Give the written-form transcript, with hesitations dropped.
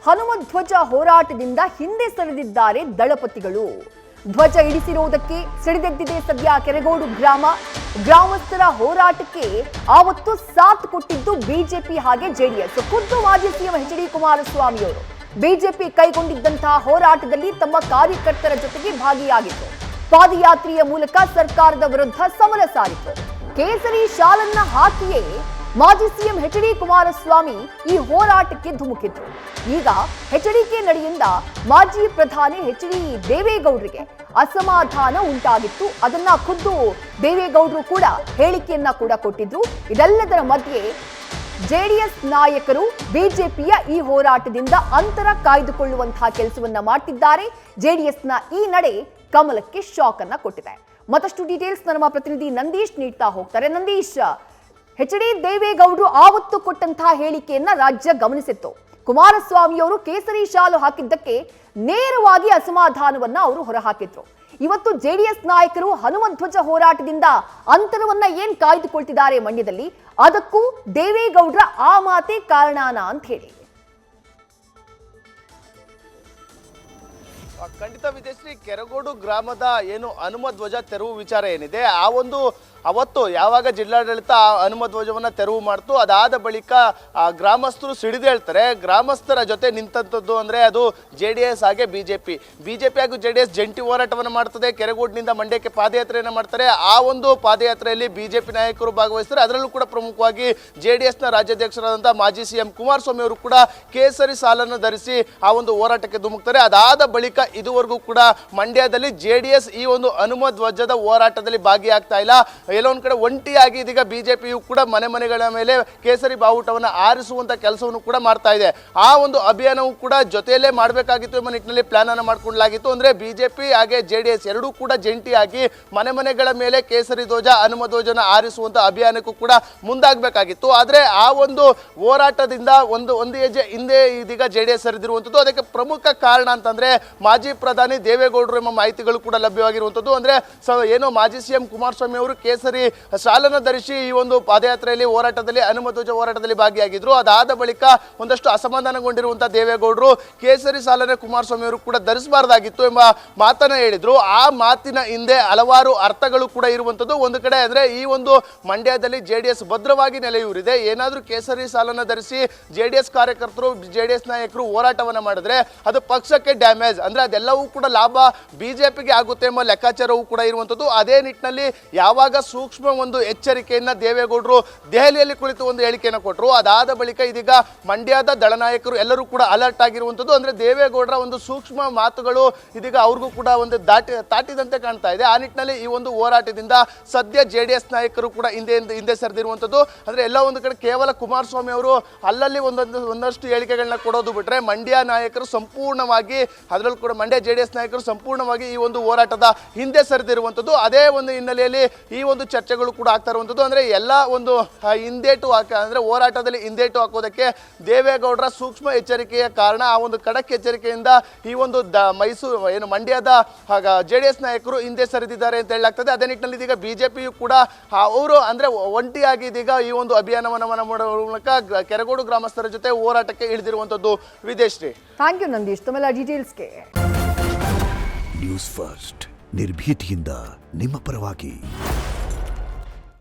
ಹನುಮಧ್ವಜ ಹೋರಾಟದಿಂದ ಹಿಂದೆ ಸರಿದಿದ್ದಾರೆ ದಳಪತಿಗಳು. ಧ್ವಜ ಇಳಿಸಿರುವುದಕ್ಕೆ ಸಿಡಿದೆದ್ದಿದೆ ಸದ್ಯ ಕೆರಗೋಡು ಗ್ರಾಮಸ್ಥರ ಹೋರಾಟಕ್ಕೆ ಆವತ್ತು ಸಾಥ್ ಕೊಟ್ಟಿದ್ದು ಬಿಜೆಪಿ ಹಾಗೆ ಜೆಡಿಎಸ್. ಖುದ್ದು ಮಾಜಿ ಸಿಎಂ ಎಚ್ ಡಿ ಕುಮಾರಸ್ವಾಮಿ ಅವರು ಬಿಜೆಪಿ ಕೈಗೊಂಡಿದ್ದಂತಹ ಹೋರಾಟದಲ್ಲಿ ತಮ್ಮ ಕಾರ್ಯಕರ್ತರ ಜೊತೆಗೆ ಭಾಗಿಯಾಗಿತ್ತು. ಪಾದಯಾತ್ರೆಯ ಮೂಲಕ ಸರ್ಕಾರದ ವಿರುದ್ಧ ಸಮರ ಸಾರಿತು. ಕೇಸರಿ ಶಾಲನ್ನ ಹಾಕಿಯೇ ಮಾಜಿ ಸಿಎಂ ಎಚ್ ಡಿ ಕುಮಾರಸ್ವಾಮಿ ಈ ಹೋರಾಟಕ್ಕೆ ಧುಮುಕಿದ್ರು. ಈಗ ಎಚ್ಡಿಕೆ ನಡೆಯಿಂದ ಮಾಜಿ ಪ್ರಧಾನಿ ಎಚ್ ಡಿ ದೇವೇಗೌಡರಿಗೆ ಅಸಮಾಧಾನ ಉಂಟಾಗಿತ್ತು. ಅದನ್ನ ಖುದ್ದು ದೇವೇಗೌಡರು ಕೂಡ ಹೇಳಿಕೆಯನ್ನ ಕೂಡ ಕೊಟ್ಟಿದ್ರು. ಇದೆಲ್ಲದರ ಮಧ್ಯೆ ಜೆಡಿಎಸ್ ನಾಯಕರು ಬಿಜೆಪಿಯ ಈ ಹೋರಾಟದಿಂದ ಅಂತರ ಕಾಯ್ದುಕೊಳ್ಳುವಂತಹ ಕೆಲಸವನ್ನ ಮಾಡ್ತಿದ್ದಾರೆ. ಜೆಡಿಎಸ್ನ ಈ ನಡೆ ಕಮಲಕ್ಕೆ ಶಾಕ್ ಅನ್ನ ಕೊಟ್ಟಿದೆ. ಮತ್ತಷ್ಟು ಡೀಟೇಲ್ಸ್ ನಮ್ಮ ಪ್ರತಿನಿಧಿ ನಂದೀಶ್ ನೀಡ್ತಾ ಹೋಗ್ತಾರೆ. ನಂದೀಶ್, ಎಚ್ ಡಿ ದೇವೇಗೌಡರು ಆವತ್ತು ಕೊಟ್ಟಂತಹ ಹೇಳಿಕೆಯನ್ನ ರಾಜ್ಯ ಗಮನಿಸಿತ್ತು. ಕುಮಾರಸ್ವಾಮಿಯವರು ಕೇಸರಿ ಶಾಲು ಹಾಕಿದ್ದಕ್ಕೆ ನೇರವಾಗಿ ಅಸಮಾಧಾನವನ್ನ ಅವರು ಹೊರಹಾಕಿದ್ರು. ಇವತ್ತು ಜೆಡಿಎಸ್ ನಾಯಕರು ಹನುಮಧ್ವಜ ಹೋರಾಟದಿಂದ ಅಂತರವನ್ನ ಏನ್ ಕಾಯ್ದುಕೊಳ್ತಿದ್ದಾರೆ ಮಂಡ್ಯದಲ್ಲಿ, ಅದಕ್ಕೂ ದೇವೇಗೌಡರ ಆ ಮಾತೆ ಕಾರಣನಾ ಅಂತ ಹೇಳಿ. ಖಂಡಿತ ವಿದೇಶ್ರೀ, ಕೆರಗೋಡು ಗ್ರಾಮದ ಏನು ಹನುಮಧ್ವಜ ತೆರವು ವಿಚಾರ ಏನಿದೆ, ಅವತ್ತು ಯಾವಾಗ ಜಿಲ್ಲಾಡಳಿತ ಹನುಮಧ್ವಜವನ್ನ ತೆರವು ಮಾಡ್ತು, ಅದಾದ ಬಳಿಕ ಗ್ರಾಮಸ್ಥರು ಸಿಡಿದೇಳ್ತಾರೆ. ಗ್ರಾಮಸ್ಥರ ಜೊತೆ ನಿಂತಂಥದ್ದು ಅಂದ್ರೆ ಅದು ಜೆಡಿಎಸ್ ಹಾಗೆ ಬಿಜೆಪಿ ಹಾಗೂ ಜೆಡಿಎಸ್ ಜಂಟಿ ಹೋರಾಟವನ್ನು ಮಾಡ್ತದೆ. ಕೆರಗೋಡಿನಿಂದ ಮಂಡ್ಯಕ್ಕೆ ಪಾದಯಾತ್ರೆಯನ್ನು ಮಾಡ್ತಾರೆ. ಆ ಒಂದು ಪಾದಯಾತ್ರೆಯಲ್ಲಿ ಬಿಜೆಪಿ ನಾಯಕರು ಭಾಗವಹಿಸ್ತಾರೆ. ಅದರಲ್ಲೂ ಕೂಡ ಪ್ರಮುಖವಾಗಿ ಜೆಡಿಎಸ್ನ ರಾಜ್ಯಾಧ್ಯಕ್ಷರಾದಂತಹ ಮಾಜಿ ಸಿಎಂ ಕುಮಾರಸ್ವಾಮಿ ಅವರು ಕೂಡ ಕೇಸರಿ ಸಾಲನ್ನು ಧರಿಸಿ ಆ ಒಂದು ಹೋರಾಟಕ್ಕೆ ಧುಮುಕ್ತಾರೆ. ಅದಾದ ಬಳಿಕ ಇದುವರೆಗೂ ಕೂಡ ಮಂಡ್ಯದಲ್ಲಿ ಜೆಡಿಎಸ್ ಈ ಒಂದು ಹನುಮಧ್ವಜದ ಹೋರಾಟದಲ್ಲಿ ಭಾಗಿಯಾಗ್ತಾ ಇಲ್ಲ. ಎಲ್ಲೋ ಒಂದ್ ಕಡೆ ಒಂಟಿಯಾಗಿ ಇದೀಗ ಬಿಜೆಪಿಯು ಕೂಡ ಮನೆಗಳ ಮೇಲೆ ಕೇಸರಿ ಬಾವುಟವನ್ನು ಆರಿಸುವಂತ ಕೆಲಸವನ್ನು ಕೂಡ ಮಾಡ್ತಾ ಇದೆ. ಆ ಒಂದು ಅಭಿಯಾನವು ಕೂಡ ಜೊತೆಯಲ್ಲೇ ಮಾಡಬೇಕಾಗಿತ್ತು ಎಂಬ ನಿಟ್ಟಿನಲ್ಲಿ ಪ್ಲಾನ್ ಅನ್ನು ಮಾಡಿಕೊಳ್ಳಲಾಗಿತ್ತು. ಅಂದ್ರೆ ಬಿಜೆಪಿ ಹಾಗೆ ಜೆಡಿಎಸ್ ಎರಡೂ ಕೂಡ ಜಂಟಿಯಾಗಿ ಮನೆಗಳ ಮೇಲೆ ಕೇಸರಿ ಧ್ವಜ ಹನುಮಧ್ವಜನ ಆರಿಸುವಂತ ಅಭಿಯಾನಕ್ಕೂ ಕೂಡ ಮುಂದಾಗಬೇಕಾಗಿತ್ತು. ಆದ್ರೆ ಆ ಒಂದು ಹೋರಾಟದಿಂದ ಒಂದು ಹೆಜ್ಜೆ ಹಿಂದೆ ಇದೀಗ ಜೆಡಿಎಸ್ ಸರಿದಿರುವಂತದ್ದು. ಅದಕ್ಕೆ ಪ್ರಮುಖ ಕಾರಣ ಅಂತಂದ್ರೆ ಮಾಜಿ ಪ್ರಧಾನಿ ದೇವೇಗೌಡರು ಎಂಬ ಮಾಹಿತಿಗಳು ಕೂಡ ಲಭ್ಯವಾಗಿರುವಂತದ್ದು. ಅಂದ್ರೆ ಏನೋ ಮಾಜಿ ಸಿಎಂ ಕುಮಾರಸ್ವಾಮಿ ಅವರು ಕೇಸರಿ ಶಾಲನ್ನು ಧರಿಸಿ ಈ ಒಂದು ಪಾದಯಾತ್ರೆಯಲ್ಲಿ ಹೋರಾಟದಲ್ಲಿ ಹನುಮಧ್ವಜ ಹೋರಾಟದಲ್ಲಿ ಭಾಗಿಯಾಗಿದ್ರು. ಅದಾದ ಬಳಿಕ ಒಂದಷ್ಟು ಅಸಮಾಧಾನಗೊಂಡಿರುವಂತಹ ದೇವೇಗೌಡರು ಕೇಸರಿ ಶಾಲನೆ ಕುಮಾರಸ್ವಾಮಿ ಅವರು ಕೂಡ ಧರಿಸಬಾರದಾಗಿತ್ತು ಎಂಬ ಮಾತನ್ನ ಹೇಳಿದ್ರು. ಆ ಮಾತಿನ ಹಿಂದೆ ಹಲವಾರು ಅರ್ಥಗಳು ಕೂಡ ಇರುವಂತದ್ದು. ಒಂದು ಕಡೆ ಅಂದ್ರೆ ಈ ಒಂದು ಮಂಡ್ಯದಲ್ಲಿ ಜೆಡಿಎಸ್ ಭದ್ರವಾಗಿ ನೆಲೆಯೂರಿದೆ. ಏನಾದ್ರೂ ಕೇಸರಿ ಶಾಲನ್ನು ಧರಿಸಿ ಜೆಡಿಎಸ್ ಕಾರ್ಯಕರ್ತರು ಜೆಡಿಎಸ್ ನಾಯಕರು ಹೋರಾಟವನ್ನ ಮಾಡಿದ್ರೆ ಅದು ಪಕ್ಷಕ್ಕೆ ಡ್ಯಾಮೇಜ್, ಅಂದ್ರೆ ಅದೆಲ್ಲವೂ ಕೂಡ ಲಾಭ ಬಿಜೆಪಿಗೆ ಆಗುತ್ತೆ ಎಂಬ ಲೆಕ್ಕಾಚಾರವೂ ಕೂಡ ಇರುವಂತದ್ದು. ಅದೇ ನಿಟ್ಟಿನಲ್ಲಿ ಯಾವಾಗ ಸೂಕ್ಷ್ಮ ಒಂದು ಎಚ್ಚರಿಕೆಯನ್ನ ದೇವೇಗೌಡರು ದೆಹಲಿಯಲ್ಲಿ ಕುಳಿತು ಒಂದು ಹೇಳಿಕೆಯನ್ನು ಕೊಟ್ಟರು. ಅದಾದ ಬಳಿಕ ಇದೀಗ ಮಂಡ್ಯದ ದಳನಾಯಕರು ಎಲ್ಲರೂ ಕೂಡ ಅಲರ್ಟ್ ಆಗಿರುವಂತದ್ದು. ಅಂದ್ರೆ ದೇವೇಗೌಡರ ಒಂದು ಸೂಕ್ಷ್ಮ ಮಾತುಗಳು ಇದೀಗ ಅವ್ರಿಗೂ ಕೂಡ ಒಂದು ತಾಟಿದಂತೆ ಕಾಣ್ತಾ ಇದೆ. ಆ ನಿಟ್ಟಿನಲ್ಲಿ ಈ ಒಂದು ಹೋರಾಟದಿಂದ ಸದ್ಯ ಜೆಡಿಎಸ್ ನಾಯಕರು ಕೂಡ ಹಿಂದೆ ಸರಿದಿರುವಂತದ್ದು. ಅಂದ್ರೆ ಎಲ್ಲ ಒಂದು ಕಡೆ ಕೇವಲ ಕುಮಾರಸ್ವಾಮಿ ಅವರು ಅಲ್ಲಲ್ಲಿ ಒಂದಷ್ಟು ಹೇಳಿಕೆಗಳನ್ನ ಕೊಡೋದು ಬಿಟ್ರೆ ಮಂಡ್ಯ ನಾಯಕರು ಸಂಪೂರ್ಣವಾಗಿ, ಅದರಲ್ಲೂ ಕೂಡ ಮಂಡ್ಯ ಜೆಡಿಎಸ್ ನಾಯಕರು ಸಂಪೂರ್ಣವಾಗಿ ಈ ಒಂದು ಹೋರಾಟದ ಹಿಂದೆ ಸರಿದಿರುವಂತದ್ದು. ಅದೇ ಒಂದು ಹಿನ್ನೆಲೆಯಲ್ಲಿ ಈ ಒಂದು ಚರ್ಚೆಗಳು ಕೂಡ ಆಗ್ತಾ ಇರುವಂತದ್ದು. ಅಂದ್ರೆ ಎಲ್ಲ ಒಂದು ಅಂದ್ರೆ ಹೋರಾಟದಲ್ಲಿ ಹಿಂದೇಟು ಹಾಕೋದಕ್ಕೆ ದೇವೇಗೌಡರ ಸೂಕ್ಷ್ಮ ಎಚ್ಚರಿಕೆಯ ಕಾರಣ. ಆ ಒಂದು ಖಡಕ್ ಎಚ್ಚರಿಕೆಯಿಂದ ಈ ಒಂದು ಮಂಡ್ಯದ ಜೆಡಿಎಸ್ ನಾಯಕರು ಹಿಂದೆ ಸರಿದಿದ್ದಾರೆ ಅಂತ ಹೇಳಲಾಗ್ತದೆ. ಅದೇ ನಿಟ್ಟಿನಲ್ಲಿ ಇದೀಗ ಬಿಜೆಪಿಯು ಕೂಡ ಅವರು ಅಂದ್ರೆ ಒಂಟಿಯಾಗಿ ಇದೀಗ ಈ ಒಂದು ಅಭಿಯಾನವನ್ನು ಮಾಡುವ ಮೂಲಕ ಕೆರಗೋಡು ಗ್ರಾಮಸ್ಥರ ಜೊತೆ ಹೋರಾಟಕ್ಕೆ ಇಳಿದಿರುವಂತದ್ದು. ವಿದೇಶ್ರೀ, ಥ್ಯಾಂಕ್ ಯು ನಂದೀಶ್ ತಮ್ಮೆಲ್ಲ ಡೀಟೇಲ್ಸ್ಗೆ. ನ್ಯೂಸ್ ಫಸ್ಟ್ ನಿರ್ಭೀತಿಯಿಂದ ನಿಮ್ಮ ಪರವಾಗಿ.